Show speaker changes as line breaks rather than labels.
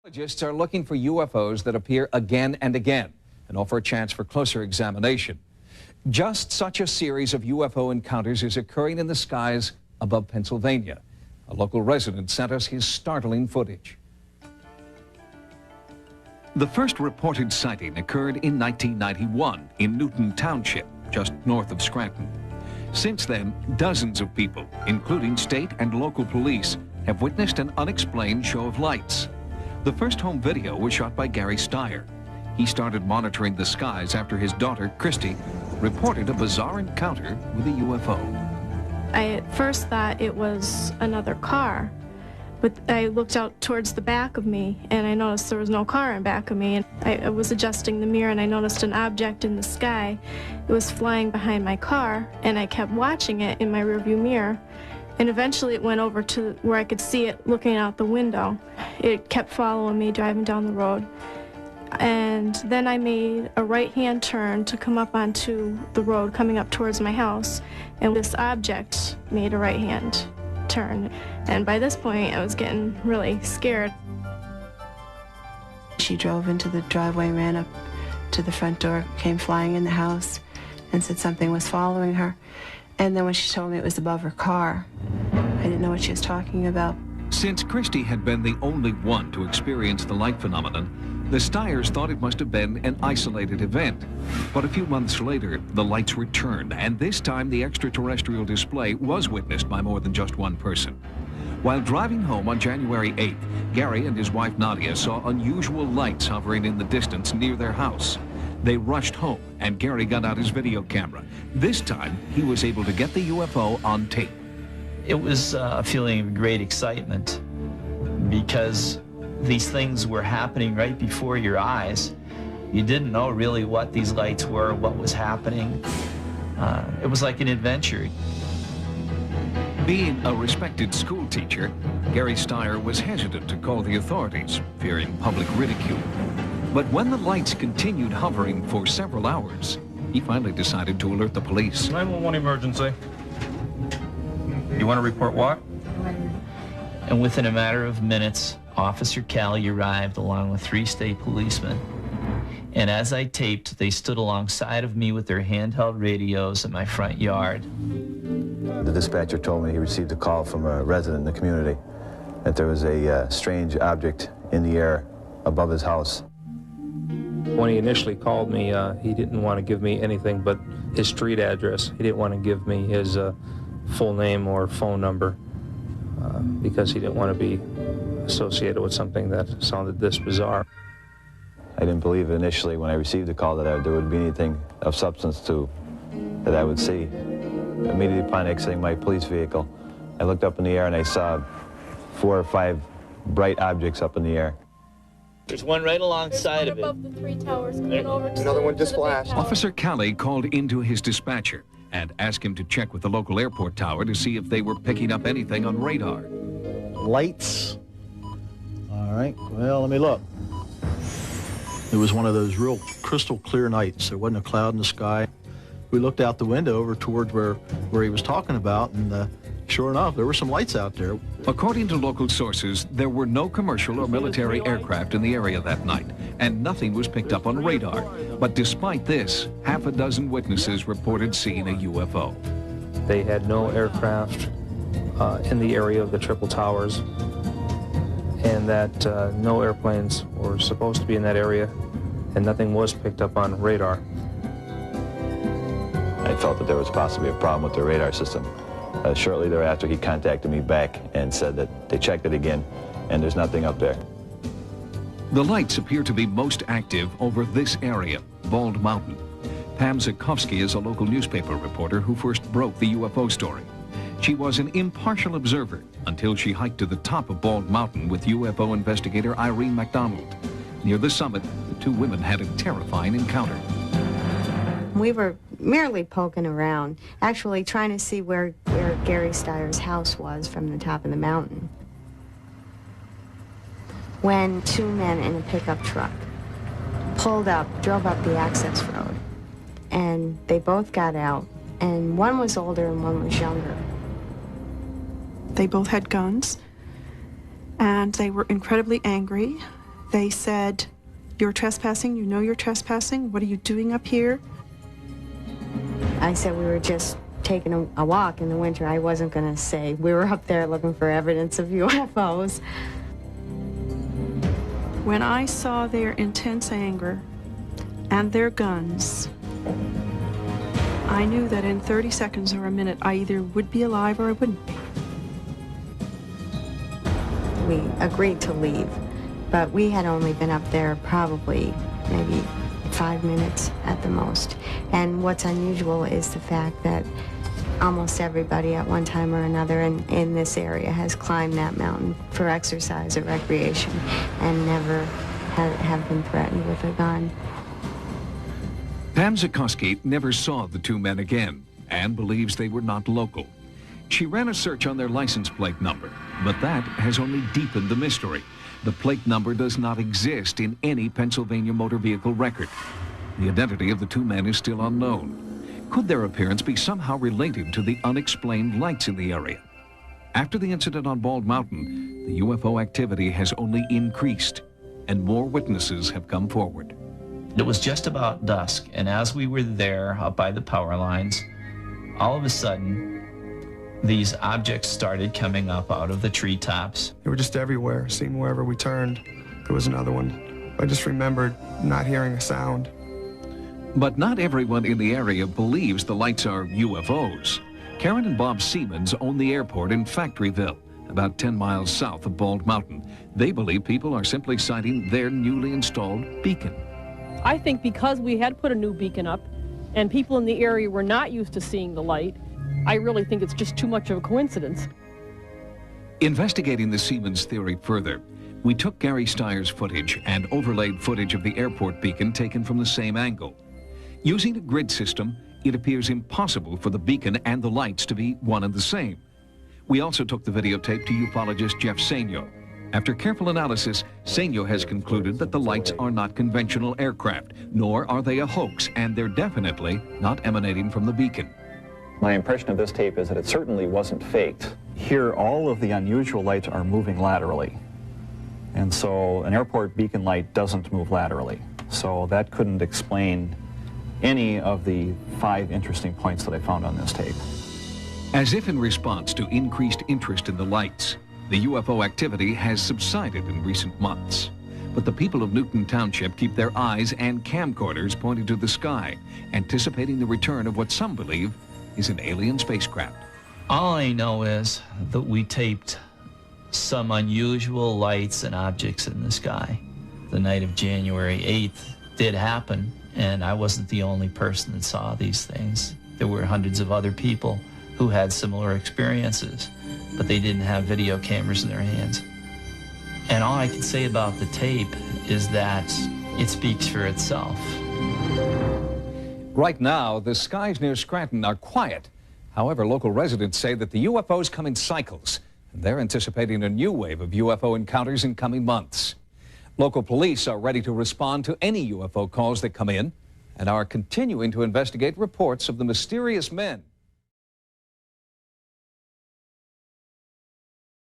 Geologists are looking for UFOs that appear again and again and offer a chance for closer examination. Just such a series of UFO encounters is occurring in the skies above Pennsylvania. A local resident sent us his startling footage. The first reported sighting occurred in 1991 in Newton Township, just north of Scranton. Since then, dozens of people, including state and local police, have witnessed an unexplained show of lights. The first home video was shot by Gary Steyer. He started monitoring the skies after his daughter, Christy, reported a bizarre encounter with a UFO.
I at first thought it was another car, but I looked out towards the back of me and I noticed there was no car in back of me. And I was adjusting the mirror and I noticed an object in the sky. It was flying behind my car and I kept watching it in my rearview mirror. And eventually it went over to where I could see it looking out the window. It kept following me driving down the road. And then I made a right-hand turn to come up onto the road coming up towards my house. And this object made a right-hand turn. And by this point, I was getting really scared.
She drove into the driveway, ran up to the front door, came flying in the house, and said something was following her. And then when she told me it was above her car, I didn't know what she was talking about.
Since Christy had been the only one to experience the light phenomenon, the Steyers thought it must have been an isolated event. But a few months later, the lights returned, and this time the extraterrestrial display was witnessed by more than just one person. While driving home on January 8th, Gary and his wife Nadia saw unusual lights hovering in the distance near their house. They rushed home, and Gary got out his video camera. This time, he was able to get the UFO on tape.
It was a feeling of great excitement because these things were happening right before your eyes. You didn't know really what these lights were, what was happening. It was like an adventure.
Being a respected school teacher, Gary Steyer was hesitant to call the authorities, fearing public ridicule. But when the lights continued hovering for several hours, he finally decided to alert the police.
911 emergency. You want to report what?
And within a matter of minutes, Officer Callie arrived along with 3 state policemen. And as I taped, they stood alongside of me with their handheld radios in my front yard.
The dispatcher told me he received a call from a resident in the community that there was a strange object in the air above his house.
When he initially called me, he didn't want to give me anything but his street address. He didn't want to give me his full name or phone number because he didn't want to be associated with something that sounded this bizarre.
I didn't believe initially when I received the call that there would be anything of substance that I would see. Immediately upon exiting my police vehicle, I looked up in the air and I saw 4 or 5 bright objects up in the air.
There's one right alongside of it.
Above the 3 towers coming over to
Another one just flashed.
Officer Callie called into his dispatcher and asked him to check with the local airport tower to see if they were picking up anything on radar.
Lights. All right, well, let me look. It was one of those real crystal clear nights. There wasn't a cloud in the sky. We looked out the window over towards where he was talking about, and sure enough, there were some lights out there.
According to local sources, there were no commercial or military aircraft in the area that night, and nothing was picked up on radar. But despite this, half a dozen witnesses reported seeing a UFO.
They had no aircraft in the area of the Triple Towers, and that no airplanes were supposed to be in that area, and nothing was picked up on radar.
I felt that there was possibly a problem with the radar system. Shortly thereafter, he contacted me back and said that they checked it again, and there's nothing up there.
The lights appear to be most active over this area, Bald Mountain. Pam Zakowski is a local newspaper reporter who first broke the UFO story. She was an impartial observer until she hiked to the top of Bald Mountain with UFO investigator Irene MacDonald. Near the summit, the 2 women had a terrifying encounter.
We were merely poking around, actually trying to see where Gary Steyer's house was from the top of the mountain, when 2 men in a pickup truck pulled up, drove up the access road, and they both got out, and one was older and one was younger.
They both had guns, and they were incredibly angry,
They said, "You're trespassing, you know you're trespassing, what are you doing up here?"
I said we were just taking a walk in the winter. I wasn't going to say we were up there looking for evidence of UFOs.
When I saw their intense anger and their guns, I knew that in 30 seconds or a minute, I either would be alive or I wouldn't be.
We agreed to leave, but we had only been up there probably maybe 5 minutes at the most. And what's unusual is the fact that almost everybody at one time or another in this area has climbed that mountain for exercise or recreation and never have been threatened with a gun.
Pam Zikoski never saw the two men again and believes they were not local. She ran a search on their license plate number, but that has only deepened the mystery. The plate number does not exist in any Pennsylvania motor vehicle record. The identity of the two men is still unknown. Could their appearance be somehow related to the unexplained lights in the area? After the incident on Bald Mountain, the UFO activity has only increased, and more witnesses have come forward.
It was just about dusk, and as we were there up by the power lines, all of a sudden, these objects started coming up out of the treetops.
They were just everywhere. Seemed wherever we turned, there was another one. I just remembered not hearing a sound.
But not everyone in the area believes the lights are UFOs. Karen and Bob Siemens own the airport in Factoryville, about 10 miles south of Bald Mountain. They believe people are simply sighting their newly installed beacon.
I think because we had put a new beacon up and people in the area were not used to seeing the light, I really think it's just too much of a coincidence.
Investigating the Siemens theory further, we took Gary Steyer's footage and overlaid footage of the airport beacon taken from the same angle. Using a grid system, it appears impossible for the beacon and the lights to be one and the same. We also took the videotape to ufologist Jeff Sainio. After careful analysis, Sainio has concluded that the lights are not conventional aircraft, nor are they a hoax, and they're definitely not emanating from the beacon.
My impression of this tape is that it certainly wasn't faked. Here, all of the unusual lights are moving laterally. And so an airport beacon light doesn't move laterally. So that couldn't explain any of the 5 interesting points that I found on this tape.
As if in response to increased interest in the lights, the UFO activity has subsided in recent months. But the people of Newton Township keep their eyes and camcorders pointed to the sky, anticipating the return of what some believe is an alien spacecraft.
All I know is that we taped some unusual lights and objects in the sky. The night of January 8th did happen, and I wasn't the only person that saw these things. There were hundreds of other people who had similar experiences, but they didn't have video cameras in their hands. And all I can say about the tape is that it speaks for itself.
Right now, the skies near Scranton are quiet. However, local residents say that the UFOs come in cycles, and they're anticipating a new wave of UFO encounters in coming months. Local police are ready to respond to any UFO calls that come in and are continuing to investigate reports of the mysterious men